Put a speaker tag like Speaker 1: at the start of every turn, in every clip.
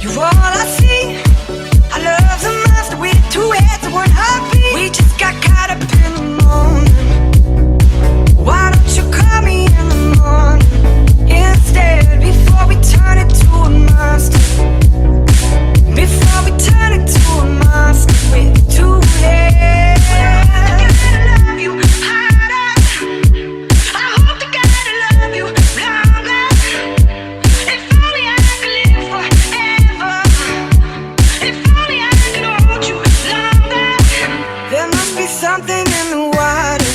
Speaker 1: You're all I see. Our love's a monster with two heads and one heartbeat. We just got caught up in the moment. Why don't you call me in the morning instead, before we turn it to a monster? Before we turn it to a monster with two heads. I love you harder. I hope to God I love you longer. If only I could live forever. If only I could hold you longer. There must be something in the water,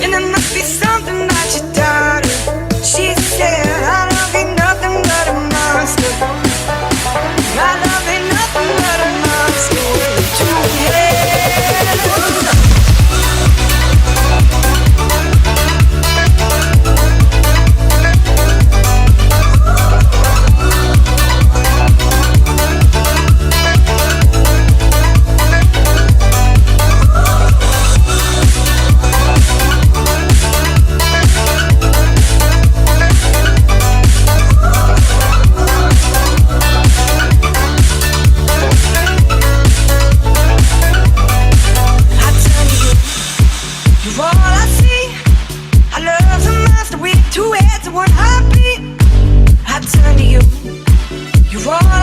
Speaker 1: and there must be something about your daughter. She said, I love ain't nothing but a monster. My love ain't nothing but a monster with two heads. You're all I see. Our love's a monster with two heads and one heartbeat. I turn to you. You're all